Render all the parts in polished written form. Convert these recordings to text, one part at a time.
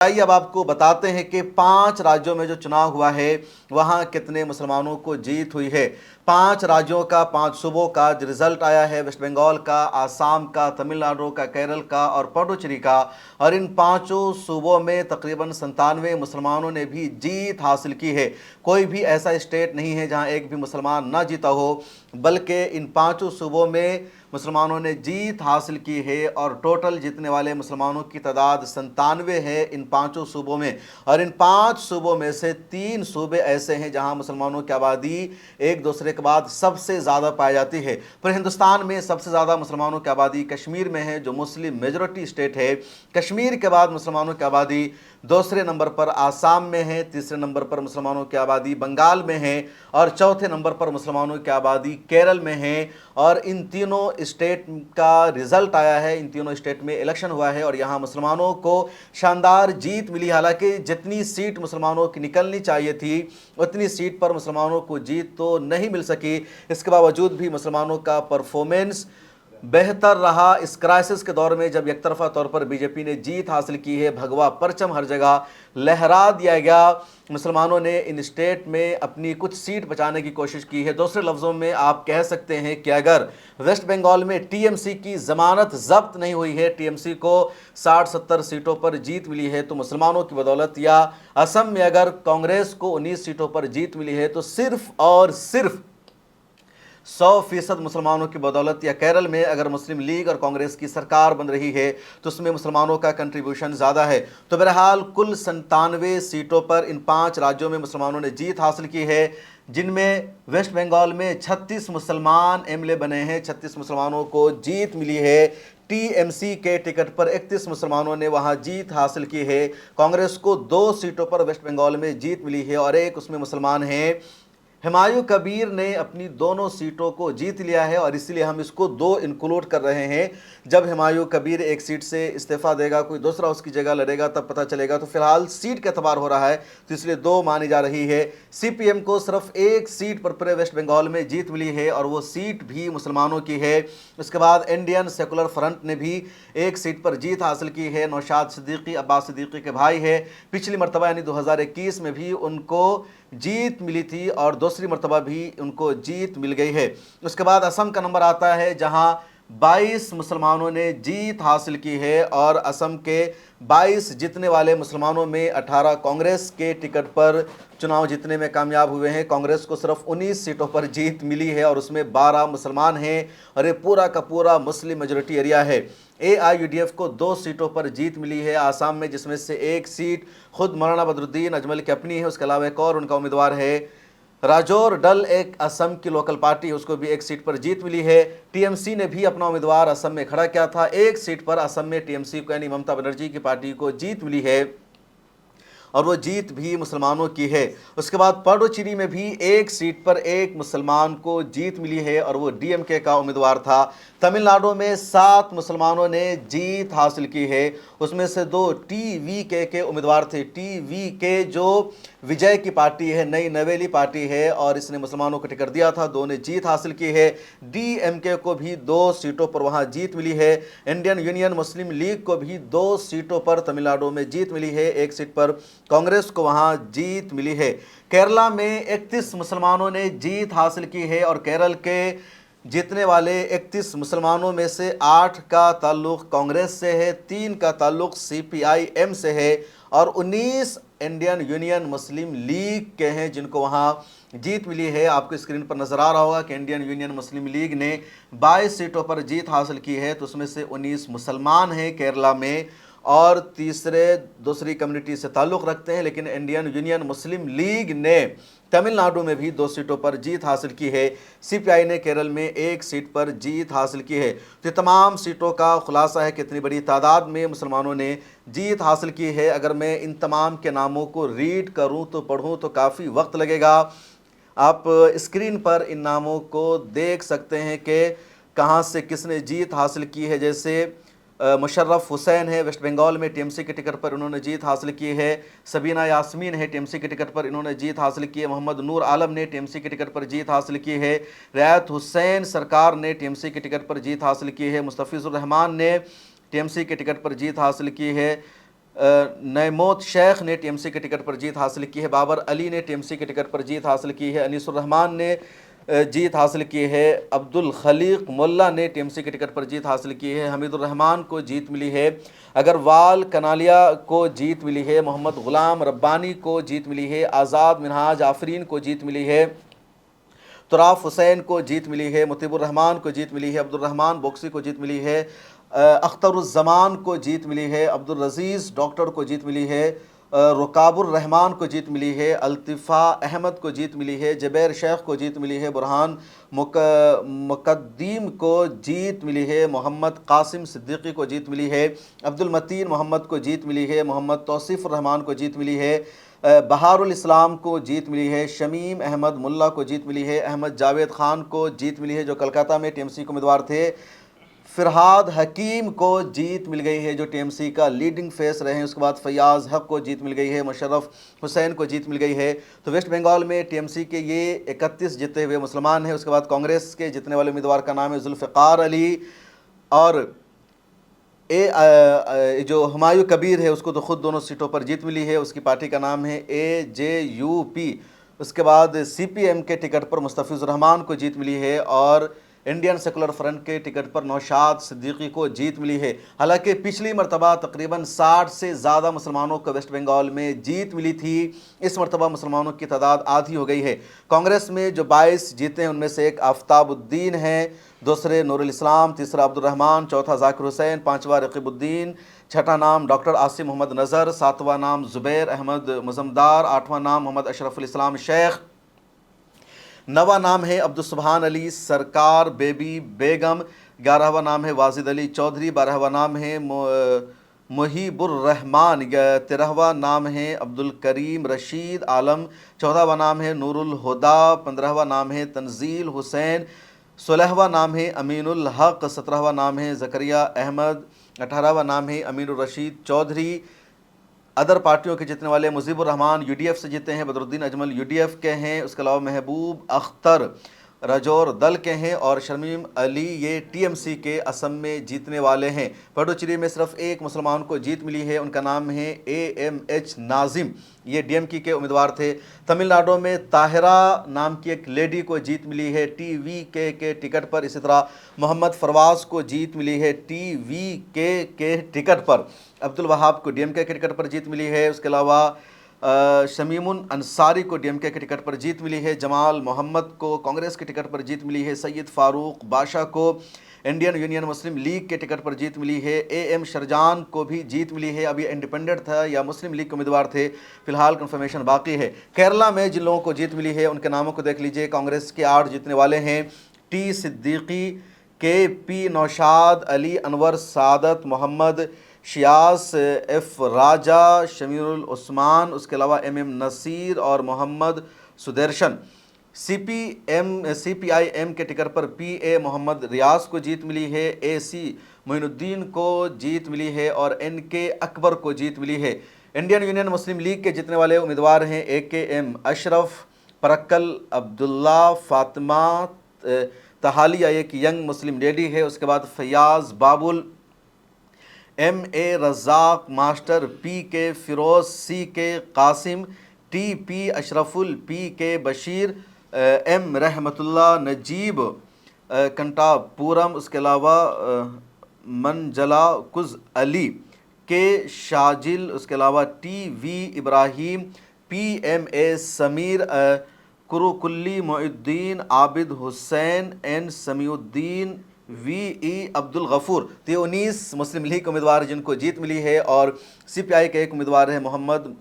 आइए अब आपको बताते हैं कि 5 राज्यों में जो चुनाव हुआ है वहां कितने मुसलमानों को जीत हुई है। 5 राज्यों का, 5 सूबों का जो रिजल्ट आया है, वेस्ट बंगाल का, आसाम का, तमिलनाडु का, केरल का और पुडुचेरी का। और इन 5 सूबों में तकरीबन 97 मुसलमानों ने भी जीत हासिल की है। कोई भी ऐसा स्टेट नहीं है जहां एक भी मुसलमान ना जीता हो, बल्कि इन 5 सूबों में मुसलमानों ने जीत हासिल की है। और टोटल जीतने वाले मुसलमानों की तादाद 97 है इन 5 सूबों में। और इन 5 सूबों में से 3 सूबे ऐसे हैं जहां मुसलमानों की आबादी एक दूसरे के बाद सबसे ज़्यादा पाई जाती है। पर हिंदुस्तान में सबसे ज़्यादा मुसलमानों की आबादी कश्मीर में है, जो मुस्लिम मेजॉरिटी स्टेट है। कश्मीर के बाद मुसलमानों की आबादी दूसरे नंबर पर आसाम में है, तीसरे नंबर पर मुसलमानों की आबादी बंगाल में है और चौथे नंबर पर मुसलमानों की आबादी केरल में है। और इन तीनों स्टेट का रिजल्ट आया है, इन तीनों स्टेट में इलेक्शन हुआ है और यहाँ मुसलमानों को शानदार जीत मिली। हालांकि जितनी सीट मुसलमानों की निकलनी चाहिए थी उतनी सीट पर मुसलमानों को जीत तो नहीं मिल सकी। इसके बावजूद भी मुसलमानों का परफॉर्मेंस बेहतर रहा। इस क्राइसिस के दौर में जब एक तरफा तौर पर बीजेपी ने जीत हासिल की है, भगवा परचम हर जगह लहरा दिया गया, मुसलमानों ने इन स्टेट में अपनी कुछ सीट बचाने की कोशिश की है। दूसरे लफ्ज़ों में आप कह सकते हैं कि अगर वेस्ट बंगाल में टीएमसी की जमानत जब्त नहीं हुई है, टीएमसी को 60-70 सीटों पर जीत मिली है तो मुसलमानों की बदौलत, या असम में अगर कांग्रेस को 19 सीटों पर जीत मिली है तो सिर्फ और सिर्फ 100% मुसलमानों की बदौलत, या केरल में अगर मुस्लिम लीग और कांग्रेस की सरकार बन रही है तो उसमें मुसलमानों का कंट्रीब्यूशन ज़्यादा है। तो बहरहाल कुल 97 सीटों पर इन 5 राज्यों में मुसलमानों ने जीत हासिल की है, जिनमें वेस्ट बंगाल में 36 मुसलमान एमएलए बने हैं, 36 मुसलमानों को जीत मिली है। टीएमसी के टिकट पर 31 मुसलमानों ने वहां जीत हासिल की है। कांग्रेस को 2 सीटों पर वेस्ट बंगाल में जीत मिली है और एक उसमें मुसलमान हैं। हुमायूं कबीर ने अपनी दोनों सीटों को जीत लिया है और इसलिए हम इसको 2 इंक्लूड कर रहे हैं। जब हुमायूं कबीर एक सीट से इस्तीफा देगा, कोई दूसरा उसकी जगह लड़ेगा, तब पता चलेगा। तो फिलहाल सीट का एतबार हो रहा है तो इसलिए 2 मानी जा रही है। सीपीएम को सिर्फ एक सीट पर पूरे वेस्ट बंगाल में जीत मिली है और वो सीट भी मुसलमानों की है। उसके बाद इंडियन सेकुलर फ्रंट ने भी एक सीट पर जीत हासिल की है। नौशाद सिद्दीकी अब्बास सिद्दीकी के भाई है। पिछली मरतबा यानी 2021 में भी उनको जीत मिली थी और दूसरी मरतबा भी उनको जीत मिल गई है। उसके बाद असम का नंबर आता है जहां 22 मुसलमानों ने जीत हासिल की है और असम के 22 जीतने वाले मुसलमानों में 18 कांग्रेस के टिकट पर चुनाव जीतने में कामयाब हुए हैं। कांग्रेस को सिर्फ 19 सीटों पर जीत मिली है और उसमें 12 मुसलमान हैं और ये पूरा का पूरा मुस्लिम मेजॉरिटी एरिया है। एआईयूडीएफ को 2 सीटों पर जीत मिली है आसाम में, जिसमें से एक सीट खुद मौलाना बदरुद्दीन अजमल की अपनी है। उसके अलावा एक और उनका उम्मीदवार है राजौर डल, एक असम की लोकल पार्टी है, उसको भी एक सीट पर जीत मिली है। टीएमसी ने भी अपना उम्मीदवार असम में खड़ा किया था, एक सीट पर असम में टीएमसी को यानी ममता बनर्जी की पार्टी को जीत मिली है और वो जीत भी मुसलमानों की है। उसके बाद पुडुचेरी में भी एक सीट पर एक मुसलमान को जीत मिली है और वो डीएमके का उम्मीदवार था। तमिलनाडु में 7 मुसलमानों ने जीत हासिल की है, उसमें से 2 टीवीके के उम्मीदवार थे। टीवीके जो विजय की पार्टी है, नई नवेली पार्टी है और इसने मुसलमानों को टिकट दिया था, 2 ने जीत हासिल की है। डीएमके को भी 2 सीटों पर वहां जीत मिली है। इंडियन यूनियन मुस्लिम लीग को भी 2 सीटों पर तमिलनाडु में जीत मिली है, एक सीट पर कांग्रेस को वहां जीत मिली है। केरला में 31 मुसलमानों ने जीत हासिल की है और केरल के जीतने वाले 31 मुसलमानों में से 8 का ताल्लुक़ कांग्रेस से है, 3 का ताल्लुक़ सीपीआईएम से है और 19 इंडियन यूनियन मुस्लिम लीग के हैं जिनको वहां जीत मिली है। आपको स्क्रीन पर नजर आ रहा होगा कि इंडियन यूनियन मुस्लिम लीग ने 22 सीटों पर जीत हासिल की है, तो उसमें से 19 मुसलमान हैं केरला में और तीसरे दूसरी कम्युनिटी से ताल्लुक़ रखते हैं। लेकिन इंडियन यूनियन मुस्लिम लीग ने तमिलनाडु में भी 2 सीटों पर जीत हासिल की है। सीपीआई ने केरल में 1 सीट पर जीत हासिल की है। तो तमाम सीटों का खुलासा है कितनी बड़ी तादाद में मुसलमानों ने जीत हासिल की है। अगर मैं इन तमाम के नामों को रीड करूं तो पढ़ूं तो काफ़ी वक्त लगेगा। आप स्क्रीन पर इन नामों को देख सकते हैं कि कहां से किसने जीत हासिल की है। जैसे मुशर्रफ हुसैन है, वेस्ट बंगाल में टीएमसी के टिकट पर उन्होंने जीत हासिल की है। सबीना यास्मीन है, टीएमसी के टिकट पर इन्होंने जीत हासिल की है। मोहम्मद नूर आलम ने टीएमसी के टिकट पर जीत हासिल की है। रियायत हुसैन सरकार ने टीएमसी के टिकट पर जीत हासिल की है। मुस्तफ़िज़ुर रहमान ने टीएमसी के टिकट पर जीत हासिल की है। नईमोत शेख ने टीएमसी के टिकट पर जीत हासिल की है। बाबर अली ने टीएमसी के टिकट पर जीत हासिल की है। अनीसुर रहमान ने जीत हासिल की है। अब्दुल खलीक मुल्ला ने टीएमसी के टिकट पर जीत हासिल की है। हमीदुर रहमान को जीत मिली है। अग्रवाल कनालिया को जीत मिली है। मोहम्मद गुलाम रब्बानी को जीत मिली है। आज़ाद मिनहाज आफरीन को जीत मिली है। तुराफ हुसैन को जीत मिली है। मुतीबुर रहमान को जीत मिली है। अब्दुल रहमान बोक्सी को जीत मिली है। अख्तरुज़्ज़मान को जीत मिली है। अब्दुल रजीज़ डॉक्टर को जीत मिली है। रुकाबुर रहमान को जीत मिली है। अल्तिफ़ा अहमद को जीत मिली है। जबैर शेख को जीत मिली है। बुरहान मुकद्दीम को जीत मिली है। मोहम्मद कासिम सिद्दीकी को जीत मिली है। अब्दुल मतीन मोहम्मद को जीत मिली है। मोहम्मद तौसीफ़ुर रहमान को जीत मिली है। बहारुल इस्लाम को जीत मिली है। शमीम अहमद मुल्ला को जीत मिली है। अहमद जावेद खान को जीत मिली है जो कलकत्ता में टीएमसी के उम्मीदवार थे। फ़िरहाद हकीम को जीत मिल गई है जो टीएमसी का लीडिंग फेस रहे हैं। उसके बाद फैयाज़ हक को जीत मिल गई है। मुशर्रफ हुसैन को जीत मिल गई है। तो वेस्ट बंगाल में टीएमसी के ये 31 जीते हुए मुसलमान हैं। उसके बाद कांग्रेस के जीतने वाले उम्मीदवार का नाम है जुल्फ़िकार अली, और जो हुमायूं कबीर है उसको तो खुद दोनों सीटों पर जीत मिली है। उसकी पार्टी का नाम है AJUP। उसके बाद CPM के टिकट पर मुस्तफ़िज़ुर रहमान को जीत मिली है और इंडियन सेकुलर फ्रंट के टिकट पर नौशाद सिद्दीकी को जीत मिली है। हालांकि पिछली मरतबा तकरीबन 60 से ज़्यादा मुसलमानों को वेस्ट बंगाल में जीत मिली थी। इस मरतबा मुसलमानों की तादाद आधी हो गई है। कांग्रेस में जो 22 जीते हैं उनमें से एक आफ्ताबुद्दीन है, दूसरे नूरुल इस्लाम, तीसरा अब्दुल रहमान, चौथा जाकिर हुसैन, पाँचवा रकीबुद्दीन, छठा नाम डॉक्टर आसिम मोहम्मद नज़र, सातवां नाम ज़ुबैर अहमद मुज़म्मदार, आठवां नाम मोहम्मद अशरफुल इस्लाम शेख, नवा नाम है अब्दुल सुभान अली सरकार बेबी बेगम, 11वां नाम है वाजिद अली चौधरी, 12वां नाम है मुहीबुर रहमान, 13वां नाम है अब्दुल करीम रशीद आलम, 14वां नाम है नूरुल हुदा, 15वां नाम है तंजील हुसैन, 16वां नाम है अमीनुल हक, 17वां नाम है ज़करिया अहमद, 18वां नाम है अमीनुर रशीद चौधरी। अदर पार्टियों के जीतने वाले मुजीबुर रहमान UDF से जीते हैं, बदरुद्दीन अजमल UDF के हैं। उसके अलावा महबूब अख्तर राजौर दल के हैं और शर्मीम अली ये TMC के असम में जीतने वाले हैं। पडुचेरी में सिर्फ एक मुसलमान को जीत मिली है, उनका नाम है AMH नाजिम, ये DMK के उम्मीदवार थे। तमिलनाडु में ताहिरा नाम की एक लेडी को जीत मिली है TVK के टिकट पर। इसी तरह मोहम्मद फरवाज को जीत मिली है TVK के टिकट पर। अब्दुल वहाब को DMK के टिकट पर जीत मिली है। उसके अलावा शमीमुन अंसारी को DMK के टिकट पर जीत मिली है। जमाल मोहम्मद को कांग्रेस के टिकट पर जीत मिली है। सैयद फारूक बादशाह को इंडियन यूनियन मुस्लिम लीग के टिकट पर जीत मिली है। AM शरजान को भी जीत मिली है। अभी इंडिपेंडेंट था या मुस्लिम लीग के उम्मीदवार थे, फिलहाल कंफर्मेशन बाकी है। केरला में जिन लोगों को जीत मिली है उनके नामों को देख लीजिए। कांग्रेस के 8 जीतने वाले हैं T सिद्दीकी, KP नौशाद, अली अनवर सादत, मोहम्मद शियास F राजा, शमीरुल उस्मान, उसके अलावा MM नसीर और मोहम्मद सुदर्शन। CPIM के टिकट पर PA मोहम्मद रियाज को जीत मिली है। AC मोइनुद्दीन को जीत मिली है और NK अकबर को जीत मिली है। इंडियन यूनियन मुस्लिम लीग के जीतने वाले उम्मीदवार हैं AKM अशरफ, परक्कल अब्दुल्ला, फातिमा तहालिया एक यंग मुस्लिम लेडी है। उसके बाद Faiyaz Babul, MA Razak master, PK Firoz, CK Kasim, TP Ashraful, PK Basheer, M Rahmatulla Najeeb Kanthapuram, उसके अलावा मंजला कुज़ अली, K शाजिल, उसके अलावा TV Ibrahim, PMA Sameer, कुरुकुल्ली Moinuddin, Abid Hussain, N Samiuddin, VE Abdul Ghafoor. तो ये 19 मुस्लिम लीग उम्मीदवार जिनको जीत मिली है और CPI के एक उम्मीदवार है मोहम्मद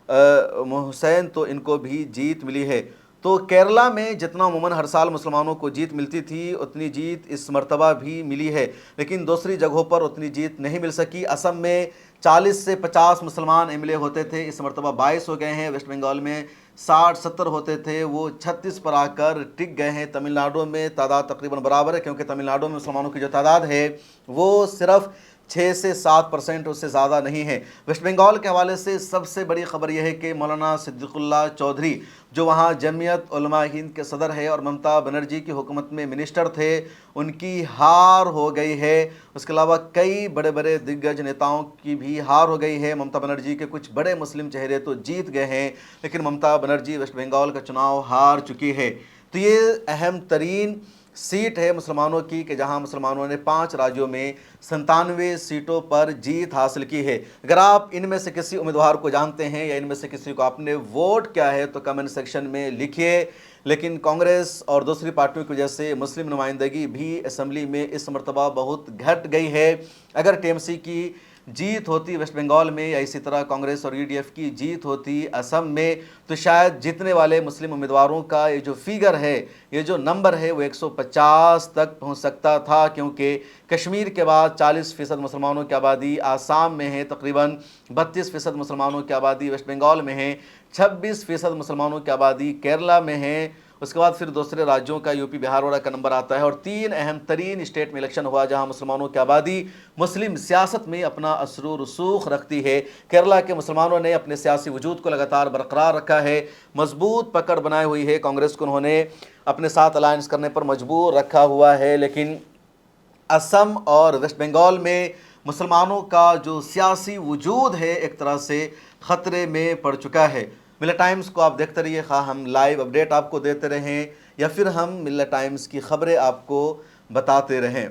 हुसैन, तो इनको भी जीत मिली है। तो केरला में जितना उमूमन हर साल मुसलमानों को जीत मिलती थी उतनी जीत इस मरतबा भी मिली है, लेकिन दूसरी जगहों पर उतनी जीत नहीं मिल सकी। असम में 40 से 50 मुसलमान MLA होते थे, इस मरतबा 22 हो गए हैं। वेस्ट बंगाल में 60-70 होते थे, वो 36 पर आकर टिक गए हैं। तमिलनाडु में तादाद तकरीबन बराबर है क्योंकि तमिलनाडु में मुसलमानों की जो तादाद है वो सिर्फ 6 से 7% उससे ज़्यादा नहीं है। वेस्ट बंगाल के हवाले से सबसे बड़ी खबर यह है कि मौलाना सिद्दीकुल्लाह चौधरी जो वहाँ जमीयत उलमा हिंद के सदर है और ममता बनर्जी की हुकूमत में मिनिस्टर थे, उनकी हार हो गई है। उसके अलावा कई बड़े बड़े दिग्गज नेताओं की भी हार हो गई है। ममता बनर्जी के कुछ बड़े मुस्लिम चेहरे तो जीत गए हैं, लेकिन ममता बनर्जी वेस्ट बंगाल का चुनाव हार चुकी है। तो ये अहम तरीन सीट है मुसलमानों की कि जहां मुसलमानों ने 5 राज्यों में 97 सीटों पर जीत हासिल की है। अगर आप इनमें से किसी उम्मीदवार को जानते हैं या इनमें से किसी को आपने वोट किया है तो कमेंट सेक्शन में लिखिए। लेकिन कांग्रेस और दूसरी पार्टियों की वजह से मुस्लिम नुमाइंदगी भी असम्बली में इस मरतबा बहुत घट गई है। अगर टीएमसी की जीत होती वेस्ट बंगाल में या इसी तरह कांग्रेस और यूडीएफ की जीत होती असम में, तो शायद जीतने वाले मुस्लिम उम्मीदवारों का ये जो फिगर है, ये जो नंबर है, वो 150 तक पहुंच सकता था, क्योंकि कश्मीर के बाद 40% मुसलमानों की आबादी आसाम में है, तकरीबन 32% मुसलमानों की आबादी वेस्ट बंगाल में है, 26% मुसलमानों की आबादी केरला में है। उसके बाद फिर दूसरे राज्यों का यूपी बिहार वगैरह का नंबर आता है और 3 अहम तरीन स्टेट में इलेक्शन हुआ जहां मुसलमानों की आबादी मुस्लिम सियासत में अपना असर रसूख रखती है। केरला के मुसलमानों ने अपने सियासी वजूद को लगातार बरकरार रखा है, मजबूत पकड़ बनाई हुई है, कांग्रेस को उन्होंने अपने साथ अलायंस करने पर मजबूर रखा हुआ है। लेकिन असम और वेस्ट बंगाल में मुसलमानों का जो सियासी वजूद है एक तरह से ख़तरे में पड़ चुका है। मिल्लत टाइम्स को आप देखते रहिए, खा हम लाइव अपडेट आपको देते रहें या फिर हम मिल्लत टाइम्स की खबरें आपको बताते रहें।